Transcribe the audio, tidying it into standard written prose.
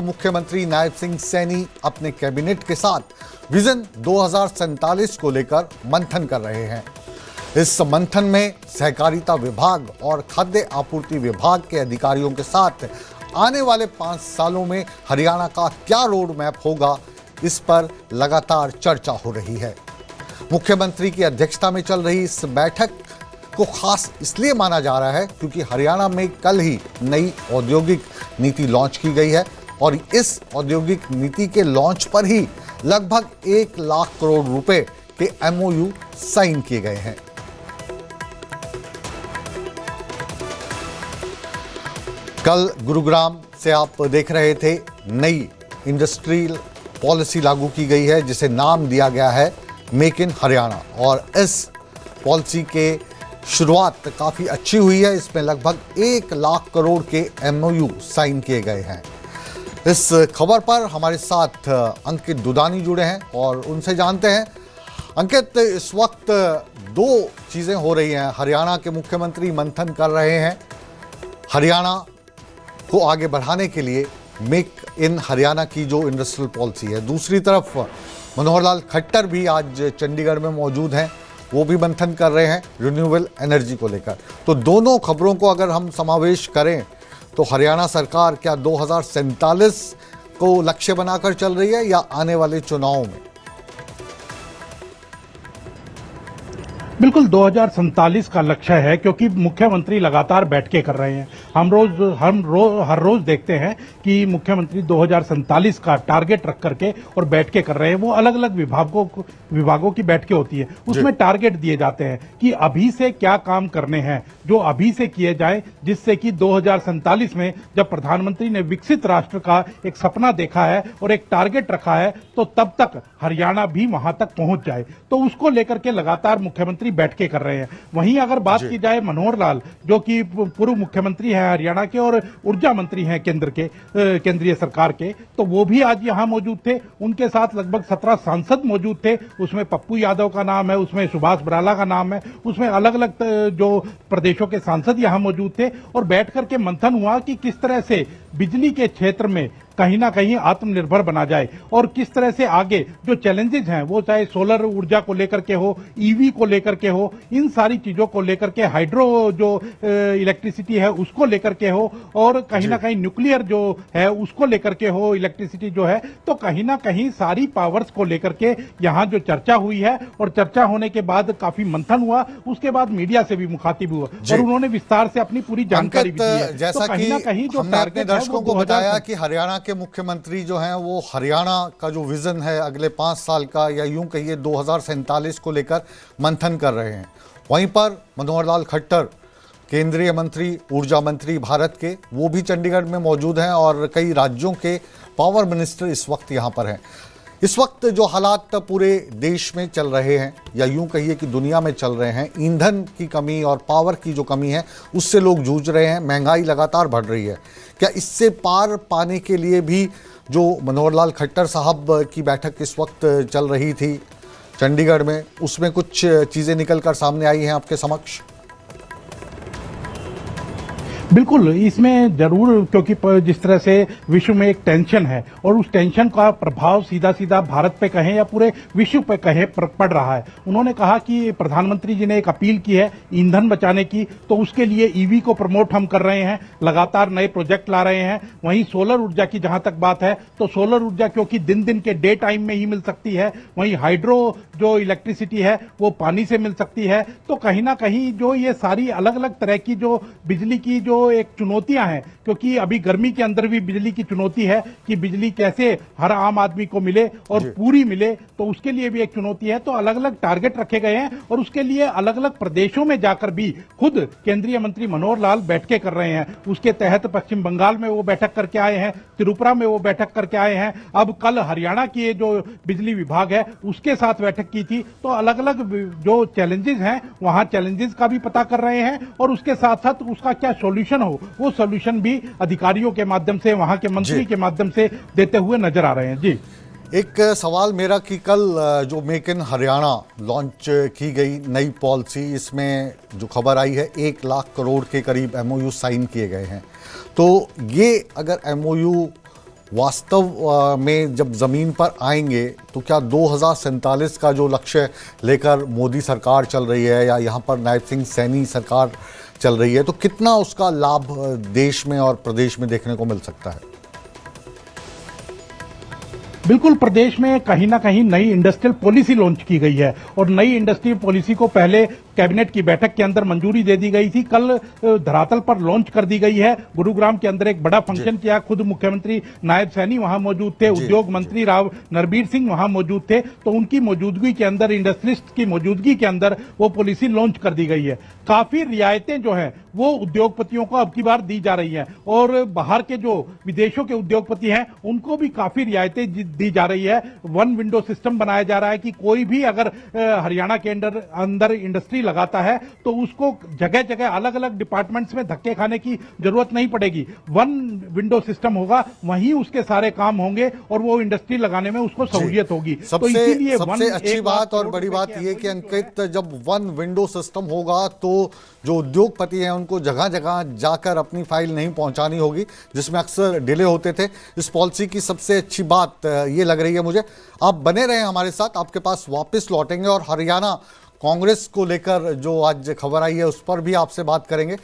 मुख्यमंत्री नायब सिंह सैनी अपने कैबिनेट के साथ विजन 2047 को लेकर मंथन कर रहे हैं। इस मंथन में सहकारिता विभाग और खाद्य आपूर्ति विभाग के अधिकारियों के साथ आने वाले 5 सालों में हरियाणा का क्या रोड मैप होगा, इस पर लगातार चर्चा हो रही है। मुख्यमंत्री की अध्यक्षता में चल रही इस बैठक को खास इसलिए माना जा रहा है क्योंकि हरियाणा में कल ही नई औद्योगिक नीति लॉन्च की गई है और इस औद्योगिक नीति के लॉन्च पर ही लगभग 1 लाख करोड़ रुपए के MOU साइन किए गए हैं। कल गुरुग्राम से आप देख रहे थे, नई इंडस्ट्रियल पॉलिसी लागू की गई है जिसे नाम दिया गया है मेक इन हरियाणा और इस पॉलिसी के शुरुआत काफ़ी अच्छी हुई है। इसमें लगभग 1 लाख करोड़ के MOU साइन किए गए हैं। इस खबर पर हमारे साथ अंकित दुदानी जुड़े हैं और उनसे जानते हैं। अंकित, इस वक्त 2 चीज़ें हो रही हैं। हरियाणा के मुख्यमंत्री मंथन कर रहे हैं हरियाणा को आगे बढ़ाने के लिए मेक इन हरियाणा की जो इंडस्ट्रियल पॉलिसी है। दूसरी तरफ मनोहर लाल खट्टर भी आज चंडीगढ़ में मौजूद हैं, वो भी मंथन कर रहे हैं रिन्यूएबल एनर्जी को लेकर। तो दोनों खबरों को अगर हम समावेश करें तो हरियाणा सरकार क्या 2047 को लक्ष्य बनाकर चल रही है या आने वाले चुनावों में? बिल्कुल 2047 का लक्ष्य है क्योंकि मुख्यमंत्री लगातार बैठकें कर रहे हैं। हर रोज देखते हैं कि मुख्यमंत्री 2047 का टारगेट रख करके और बैठकें कर रहे हैं। वो अलग अलग विभागों की बैठकें होती है, उसमें टारगेट दिए जाते हैं कि अभी से क्या काम करने हैं जो अभी से किए जाए, जिससे कि 2047 में जब प्रधानमंत्री ने विकसित राष्ट्र का एक सपना देखा है और एक टारगेट रखा है तो तब तक हरियाणा भी वहां तक पहुंच जाए, तो उसको लेकर के लगातार मुख्यमंत्री बैठकें कर रहे हैं। वहीं अगर बात की जाए मनोहर लाल, जो कि पूर्व मुख्यमंत्री हैं हरियाणा के और ऊर्जा मंत्री हैं केंद्रीय सरकार के, तो वो भी आज यहां मौजूद थे। उनके साथ लगभग 17 सांसद मौजूद थे। उसमें पप्पू यादव का नाम है, उसमें सुभाष बराला का नाम है, उसमें अलग अलग जो प्रदेशों के सांसद यहां मौजूद थे और बैठ करके मंथन हुआ कि किस तरह से बिजली के क्षेत्र में कहीं ना कहीं आत्मनिर्भर बना जाए और किस तरह से आगे जो चैलेंजेस हैं, वो चाहे सोलर ऊर्जा को लेकर के हो, EV को लेकर के हो, इन सारी चीजों को लेकर के, हाइड्रो जो इलेक्ट्रिसिटी है उसको लेकर के हो और कहीं ना कहीं न्यूक्लियर जो है उसको लेकर के हो, इलेक्ट्रिसिटी जो है, तो कहीं ना कहीं सारी पावर्स को लेकर के यहाँ जो चर्चा हुई है और चर्चा होने के बाद काफी मंथन हुआ। उसके बाद मीडिया से भी मुखातिब हुआ और उन्होंने विस्तार से अपनी पूरी जानकारी भी दी है। जैसा तो कहीं ना कहीं जो टारगेट दर्शकों को बताया कि हरियाणा के मुख्यमंत्री जो हैं वो हरियाणा का जो विजन है अगले 5 साल का या यूं कहिए 2047 को लेकर मंथन कर रहे हैं। वहीं पर मनोहर लाल खट्टर, केंद्रीय मंत्री, ऊर्जा मंत्री भारत के, वो भी चंडीगढ़ में मौजूद हैं और कई राज्यों के पावर मिनिस्टर इस वक्त यहाँ पर हैं। इस वक्त जो हालात पूरे देश में चल रहे हैं या यूं कहिए कि दुनिया में चल रहे हैं, ईंधन की कमी और पावर की जो कमी है उससे लोग जूझ रहे हैं, महंगाई लगातार बढ़ रही है। क्या इससे पार पाने के लिए भी जो मनोहर लाल खट्टर साहब की बैठक इस वक्त चल रही थी चंडीगढ़ में, उसमें कुछ चीज़ें निकल कर सामने आई हैं आपके समक्ष? बिल्कुल, इसमें जरूर, क्योंकि जिस तरह से विश्व में एक टेंशन है और उस टेंशन का प्रभाव सीधा सीधा भारत पे कहें या पूरे विश्व पे कहें पड़ रहा है। उन्होंने कहा कि प्रधानमंत्री जी ने एक अपील की है ईंधन बचाने की, तो उसके लिए EV को प्रमोट हम कर रहे हैं, लगातार नए प्रोजेक्ट ला रहे हैं। वहीं सोलर ऊर्जा की जहां तक बात है तो सोलर ऊर्जा क्योंकि दिन दिन के डे टाइम में ही मिल सकती है, वहीं हाइड्रो जो इलेक्ट्रिसिटी है वो पानी से मिल सकती है। तो कहीं ना कहीं जो ये सारी अलग अलग तरह की जो बिजली की जो एक चुनौतियां हैं, क्योंकि अभी गर्मी के अंदर भी बिजली की चुनौती है कि बिजली कैसे हर आम आदमी को मिले और पूरी मिले, तो उसके लिए भी एक चुनौती है। तो अलग अलग टारगेट रखे गए हैं और उसके लिए अलग अलग प्रदेशों में जाकर भी खुद केंद्रीय मंत्री मनोहर लाल बैठकें कर रहे हैं। उसके तहत पश्चिम बंगाल में वो बैठक करके आए हैं, त्रिपुरा में वो बैठक करके आए हैं, अब कल हरियाणा की जो बिजली विभाग है उसके साथ बैठक की थी। तो अलग अलग जो चैलेंजेस हैं वहां चैलेंजेस का भी पता कर रहे हैं और उसके साथ साथ उसका क्या सॉल्यूशन हो वो सॉल्यूशन भी अधिकारियों के माध्यम से, वहां के मंत्री के माध्यम से देते हुए नजर आ रहे हैं। जी, एक सवाल मेरा कि कल जो मेक इन हरियाणा लॉन्च की गई नई पॉलिसी, इसमें जो खबर आई है 1 लाख करोड़ के करीब MOU साइन किए गए हैं। तो ये अगर MOU वास्तव में जब ज़मीन पर आएंगे तो क्या 2047 का जो लक्ष्य लेकर मोदी सरकार चल रही है या यहाँ पर नायब सिंह सैनी सरकार चल रही है, तो कितना उसका लाभ देश में और प्रदेश में देखने को मिल सकता है? बिल्कुल, प्रदेश में कहीं ना कहीं नई इंडस्ट्रियल पॉलिसी लॉन्च की गई है और नई इंडस्ट्रियल पॉलिसी को पहले कैबिनेट की बैठक के अंदर मंजूरी दे दी गई थी। कल धरातल पर लॉन्च कर दी गई है। गुरुग्राम के अंदर एक बड़ा फंक्शन किया, खुद मुख्यमंत्री नायब सैनी वहां मौजूद थे, उद्योग मंत्री राव नरबीर सिंह वहां मौजूद थे, तो उनकी मौजूदगी के अंदर, इंडस्ट्रियलिस्ट की मौजूदगी के अंदर वो पॉलिसी लॉन्च कर दी गई है। काफी रियायतें जो है वो उद्योगपतियों को अब की बार दी जा रही हैं और बाहर के जो विदेशों के उद्योगपति हैं उनको भी काफी रियायतें दी जा रही है। वन विंडो सिस्टम बनाया जा रहा है कि कोई भी अगर हरियाणा के अंदर इंडस्ट्री लगाता है तो उसको जगह जगह अलग अलग डिपार्टमेंट्स में धक्के खाने की जरूरत नहीं पड़ेगी। वन विंडो सिस्टम होगा, वहीं उसके सारे काम होंगे और वो इंडस्ट्री लगाने में उसको सहूलियत होगी। तो इसीलिए सबसे अच्छी बात और बड़ी बात यह कि अंकित, जब वन विंडो सिस्टम होगा तो जो उद्योगपति हैं उनको जगह जगह जाकर अपनी फाइल नहीं पहुंचानी होगी, जिसमें अक्सर डिले होते थे। इस पॉलिसी की सबसे अच्छी बात ये लग रही है मुझे। आप बने रहें हमारे साथ, आपके पास वापस लौटेंगे और हरियाणा कांग्रेस को लेकर जो आज खबर आई है उस पर भी आपसे बात करेंगे।